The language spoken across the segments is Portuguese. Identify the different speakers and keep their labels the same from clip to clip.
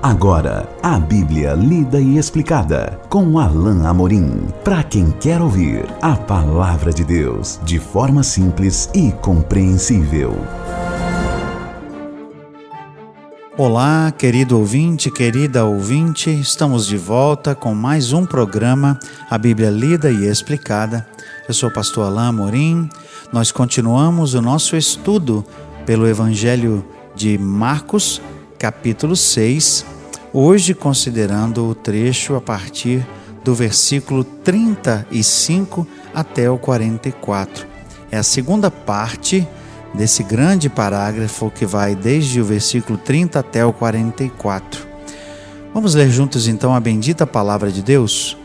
Speaker 1: Agora, a Bíblia lida e explicada com Alain Amorim. Para quem quer ouvir a Palavra de Deus de forma simples e compreensível.
Speaker 2: Olá, querido ouvinte, querida ouvinte, estamos de volta com mais um programa, a Bíblia lida e explicada. Eu sou o pastor Alain Amorim. Nós continuamos o nosso estudo pelo Evangelho de Marcos, capítulo 6, hoje considerando o trecho a partir do versículo 35 até o 44. É a segunda parte desse grande parágrafo que vai desde o versículo 30 até o 44. Vamos ler juntos então a bendita palavra de Deus?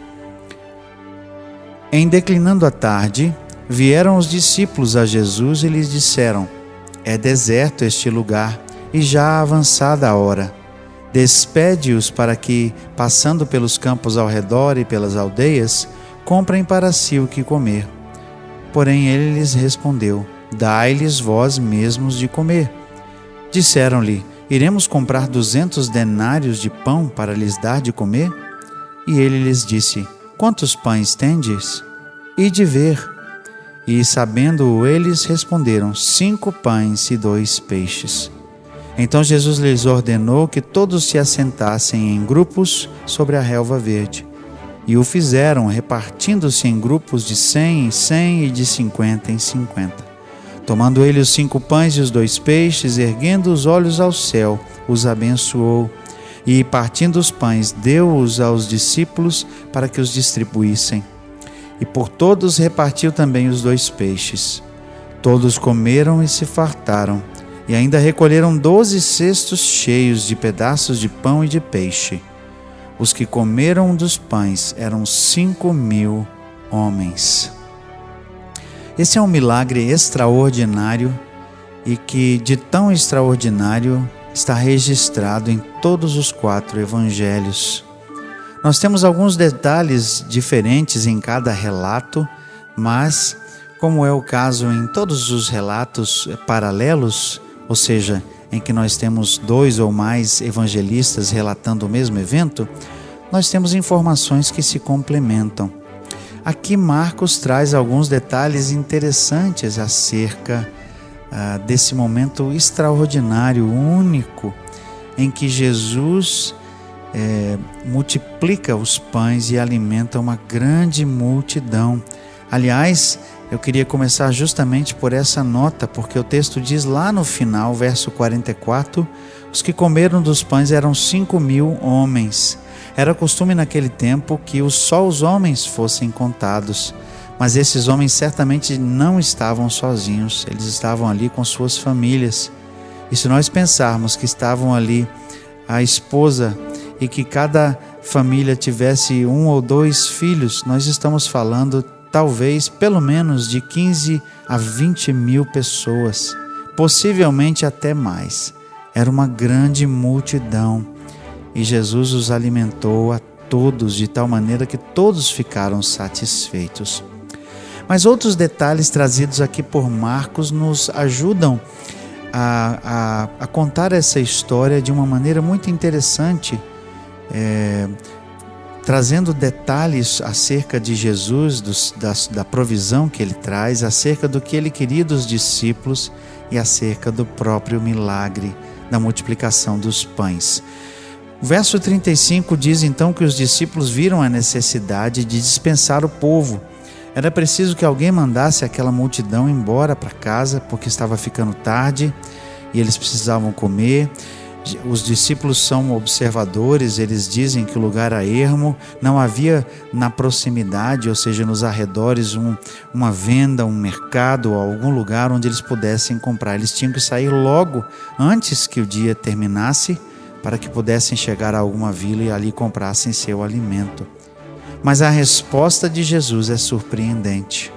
Speaker 2: Em declinando a tarde, vieram os discípulos a Jesus e lhes disseram: é deserto este lugar e já avançada a hora. Despede-os para que, passando pelos campos ao redor e pelas aldeias, comprem para si o que comer. Porém ele lhes respondeu: dai-lhes vós mesmos de comer. Disseram-lhe: iremos comprar 200 denários de pão para lhes dar de comer? E ele lhes disse: quantos pães tendes? Ide ver. E sabendo-o eles, responderam: 5 pães e 2 peixes. Então Jesus lhes ordenou que todos se assentassem em grupos sobre a relva verde. E o fizeram, repartindo-se em grupos de 100 em 100 e de 50 em 50. Tomando ele os 5 pães e os 2 peixes, erguendo os olhos ao céu, os abençoou. E partindo os pães, deu-os aos discípulos para que os distribuíssem. E por todos repartiu também os 2 peixes. Todos comeram e se fartaram. E ainda recolheram 12 cestos cheios de pedaços de pão e de peixe. Os que comeram dos pães eram 5.000 homens. Esse é um milagre extraordinário e que, de tão extraordinário, está registrado em todos os 4 evangelhos. Nós temos alguns detalhes diferentes em cada relato, mas, como é o caso em todos os relatos paralelos, ou seja, em que nós temos 2 ou mais evangelistas relatando o mesmo evento, nós temos informações que se complementam. Aqui Marcos traz alguns detalhes interessantes acerca desse momento extraordinário, único, em que Jesus multiplica os pães e alimenta uma grande multidão. Aliás, eu queria começar justamente por essa nota, porque o texto diz lá no final, verso 44, os que comeram dos pães eram 5.000 homens. Era costume naquele tempo que só os homens fossem contados, mas esses homens certamente não estavam sozinhos, eles estavam ali com suas famílias. E se nós pensarmos que estavam ali a esposa e que cada família tivesse 1 ou 2 filhos, nós estamos falando talvez pelo menos de 15 a 20 mil pessoas, possivelmente até mais. Era uma grande multidão e Jesus os alimentou a todos de tal maneira que todos ficaram satisfeitos. Mas outros detalhes trazidos aqui por Marcos nos ajudam a contar essa história de uma maneira muito interessante, trazendo detalhes acerca de Jesus, da provisão que ele traz, acerca do que ele queria dos discípulos e acerca do próprio milagre da multiplicação dos pães. O verso 35 diz então que os discípulos viram a necessidade de dispensar o povo. Era preciso que alguém mandasse aquela multidão embora para casa, porque estava ficando tarde e eles precisavam comer. Os discípulos são observadores, eles dizem que o lugar era ermo, não havia na proximidade, ou seja, nos arredores, uma venda, um mercado, algum lugar onde eles pudessem comprar. Eles tinham que sair logo antes que o dia terminasse, para que pudessem chegar a alguma vila e ali comprassem seu alimento. Mas a resposta de Jesus é surpreendente.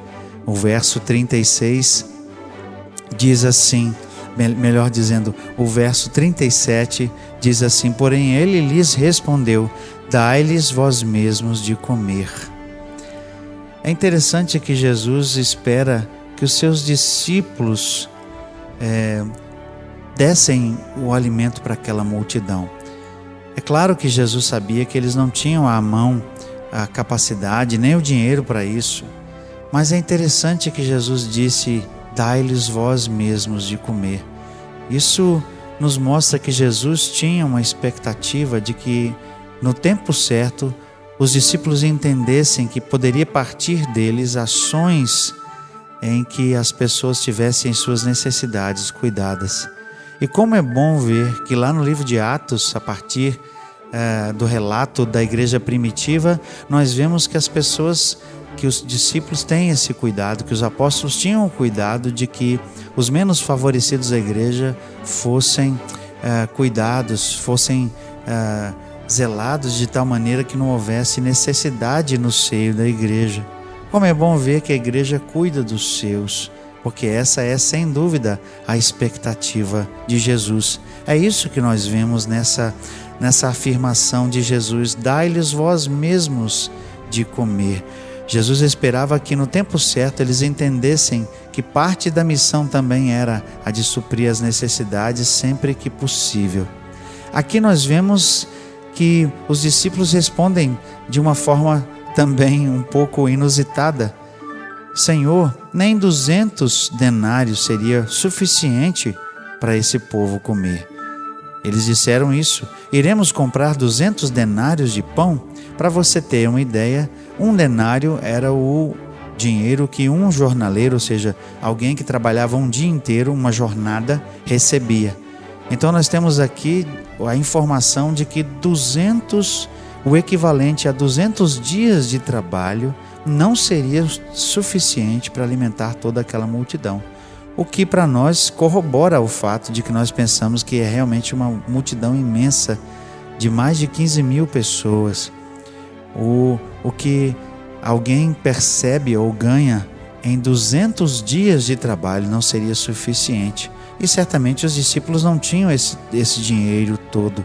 Speaker 2: O verso 36 diz assim, melhor dizendo, o verso 37 diz assim: porém ele lhes respondeu: dai-lhes vós mesmos de comer. É interessante que Jesus espera que os seus discípulos dessem o alimento para aquela multidão. É claro que Jesus sabia que eles não tinham à mão a capacidade nem o dinheiro para isso, mas é interessante que Jesus disse: dai-lhes vós mesmos de comer. Isso nos mostra que Jesus tinha uma expectativa de que, no tempo certo, os discípulos entendessem que poderia partir deles ações em que as pessoas tivessem suas necessidades cuidadas. E como é bom ver que lá no livro de Atos, a partir do relato da igreja primitiva, nós vemos que as pessoas, que os discípulos têm esse cuidado, que os apóstolos tinham o cuidado de que os menos favorecidos da igreja fossem cuidados, fossem zelados de tal maneira que não houvesse necessidade no seio da igreja. Como é bom ver que a igreja cuida dos seus, porque essa é sem dúvida a expectativa de Jesus. É isso que nós vemos nessa afirmação de Jesus: dai-lhes vós mesmos de comer. Jesus esperava que no tempo certo eles entendessem que parte da missão também era a de suprir as necessidades sempre que possível. Aqui nós vemos que os discípulos respondem de uma forma também um pouco inusitada: Senhor, nem 200 denários seria suficiente para esse povo comer. Eles disseram isso: iremos comprar 200 denários de pão? Para você ter uma ideia, um denário era o dinheiro que um jornaleiro, ou seja, alguém que trabalhava um dia inteiro, uma jornada, recebia. Então nós temos aqui a informação de que o equivalente a 200 dias de trabalho não seria suficiente para alimentar toda aquela multidão. O que para nós corrobora o fato de que nós pensamos que é realmente uma multidão imensa, de mais de 15 mil pessoas. O que alguém percebe ou ganha em 200 dias de trabalho não seria suficiente. E certamente os discípulos não tinham esse dinheiro todo.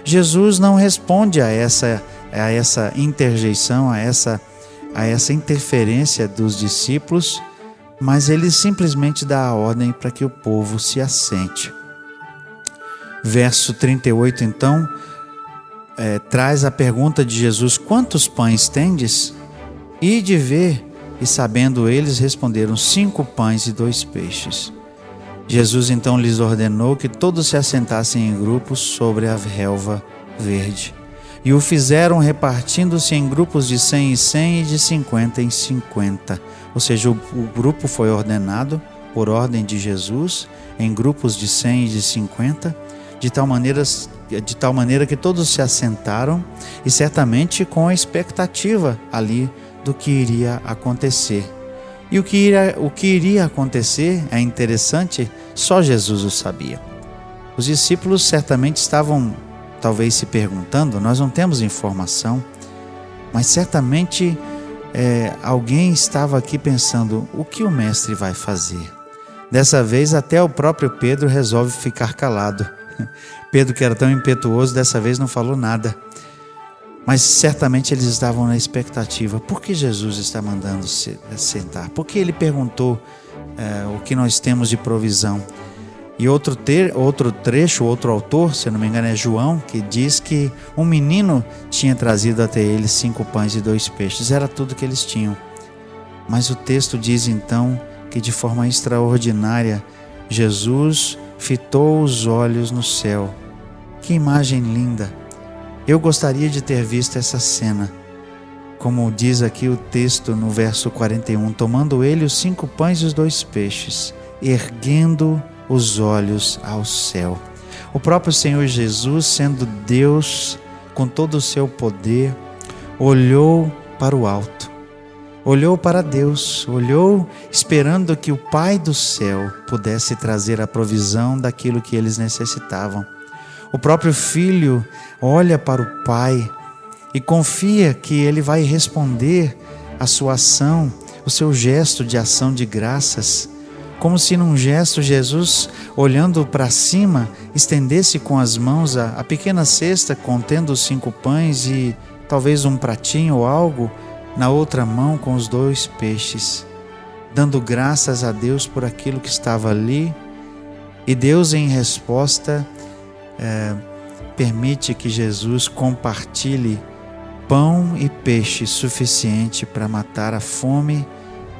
Speaker 2: Jesus não responde a essa interjeição, a essa interferência dos discípulos, mas ele simplesmente dá a ordem para que o povo se assente. Verso 38, então, traz a pergunta de Jesus: quantos pães tendes? Ide ver. E sabendo eles, responderam: 5 pães e 2 peixes. Jesus então lhes ordenou que todos se assentassem em grupos sobre a relva verde. E o fizeram repartindo-se em grupos de 100 em 100 e de 50 em 50. Ou seja, o grupo foi ordenado por ordem de Jesus em grupos de 100 e de 50, de tal maneira que todos se assentaram e certamente com a expectativa ali do que iria acontecer. E o que iria acontecer é interessante, só Jesus o sabia. Os discípulos certamente estavam talvez se perguntando, nós não temos informação, mas certamente alguém estava aqui pensando: o que o mestre vai fazer? Dessa vez até o próprio Pedro resolve ficar calado. Pedro, que era tão impetuoso, dessa vez não falou nada. Mas certamente eles estavam na expectativa: por que Jesus está mandando sentar? Por que ele perguntou o que nós temos de provisão? E outro trecho, outro autor, se eu não me engano é João, que diz que um menino tinha trazido até eles 5 pães e 2 peixes. Era tudo que eles tinham. Mas o texto diz então que de forma extraordinária Jesus fitou os olhos no céu. Que imagem linda! Eu gostaria de ter visto essa cena. Como diz aqui o texto no verso 41, tomando ele os 5 pães e os 2 peixes, erguendo os olhos ao céu. O próprio Senhor Jesus, sendo Deus com todo o seu poder, olhou para o alto, olhou para Deus, olhou esperando que o Pai do céu pudesse trazer a provisão daquilo que eles necessitavam. O próprio Filho olha para o Pai e confia que Ele vai responder a sua ação, o seu gesto de ação de graças, como se num gesto Jesus, olhando para cima, estendesse com as mãos a pequena cesta contendo os 5 pães e talvez um pratinho ou algo, na outra mão com os 2 peixes, dando graças a Deus por aquilo que estava ali. E Deus, em resposta, permite que Jesus compartilhe pão e peixe suficiente para matar a fome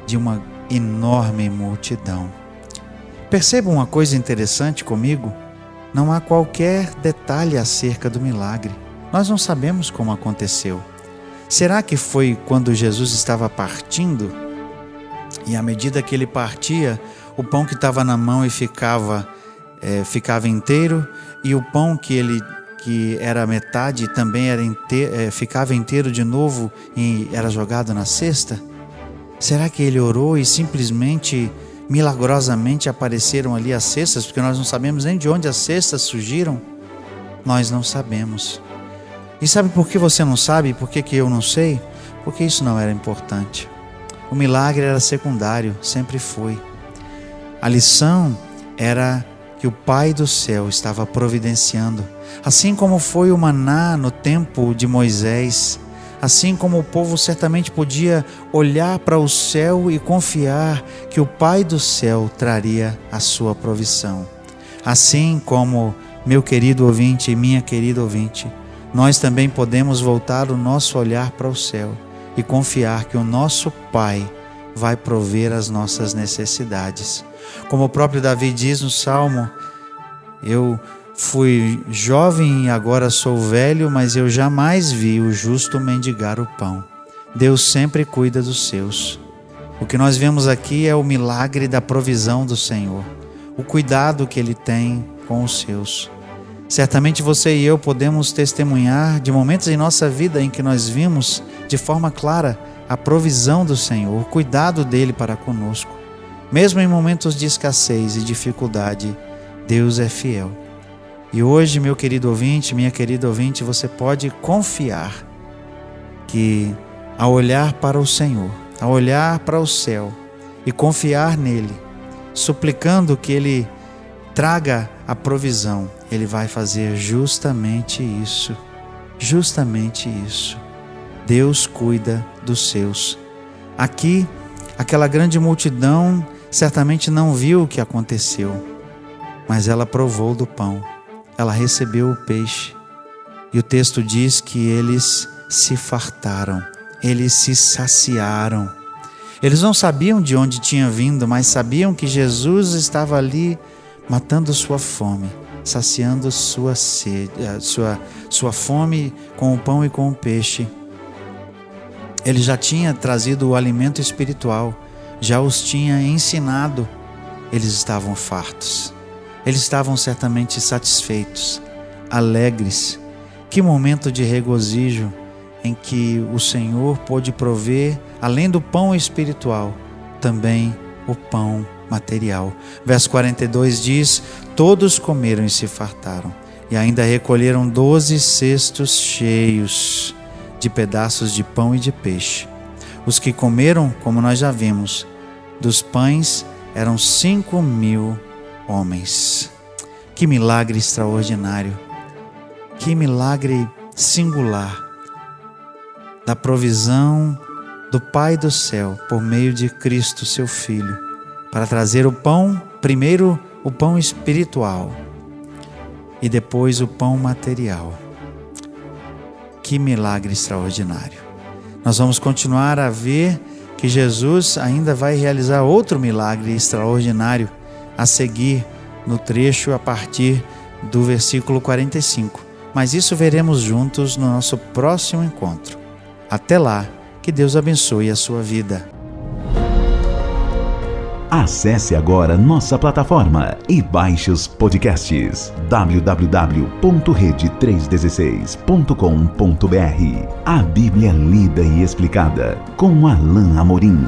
Speaker 2: de uma enorme multidão. Perceba uma coisa interessante comigo: não há qualquer detalhe acerca do milagre. Nós não sabemos como aconteceu. Será que foi quando Jesus estava partindo? E à medida que ele partia, o pão que estava na mão e ficava inteiro, e o pão que era metade também ficava inteiro de novo e era jogado na cesta? Será que ele orou e simplesmente, milagrosamente apareceram ali as cestas? Porque nós não sabemos nem de onde as cestas surgiram. Nós não sabemos. E sabe por que você não sabe? Por que eu não sei? Porque isso não era importante. O milagre era secundário, sempre foi. A lição era que o Pai do céu estava providenciando, assim como foi o maná no tempo de Moisés, assim como o povo certamente podia olhar para o céu e confiar que o Pai do céu traria a sua provisão. Assim como, meu querido ouvinte e minha querida ouvinte, nós também podemos voltar o nosso olhar para o céu e confiar que o nosso Pai vai prover as nossas necessidades. Como o próprio Davi diz no Salmo: eu fui jovem e agora sou velho, mas eu jamais vi o justo mendigar o pão. Deus sempre cuida dos seus. O que nós vemos aqui é o milagre da provisão do Senhor, o cuidado que Ele tem com os seus. Certamente você e eu podemos testemunhar de momentos em nossa vida em que nós vimos de forma clara a provisão do Senhor, o cuidado dele para conosco. Mesmo em momentos de escassez e dificuldade, Deus é fiel. E hoje, meu querido ouvinte, minha querida ouvinte, você pode confiar que ao olhar para o Senhor, ao olhar para o céu e confiar nele, suplicando que Ele traga a provisão, Ele vai fazer justamente isso. Justamente isso. Deus cuida dos seus. Aqui, aquela grande multidão certamente não viu o que aconteceu, mas ela provou do pão, ela recebeu o peixe. E o texto diz que eles se fartaram, eles se saciaram. Eles não sabiam de onde tinha vindo, mas sabiam que Jesus estava ali matando sua fome, saciando sua sede, sua fome com o pão e com o peixe. Ele já tinha trazido o alimento espiritual, já os tinha ensinado. Eles estavam fartos, eles estavam certamente satisfeitos, alegres. Que momento de regozijo em que o Senhor pôde prover, além do pão espiritual, também o pão material. Verso 42 diz: todos comeram e se fartaram, e ainda recolheram 12 cestos cheios de pedaços de pão e de peixe. Os que comeram, como nós já vimos, dos pães eram 5.000 homens. Que milagre extraordinário, que milagre singular da provisão do Pai do céu por meio de Cristo, seu Filho, para trazer o pão, primeiro o pão espiritual e depois o pão material. Que milagre extraordinário. Nós vamos continuar a ver que Jesus ainda vai realizar outro milagre extraordinário a seguir no trecho a partir do versículo 45. Mas isso veremos juntos no nosso próximo encontro. Até lá, que Deus abençoe a sua vida.
Speaker 1: Acesse agora nossa plataforma e baixe os podcasts www.rede316.com.br. A Bíblia lida e explicada com Alain Amorim.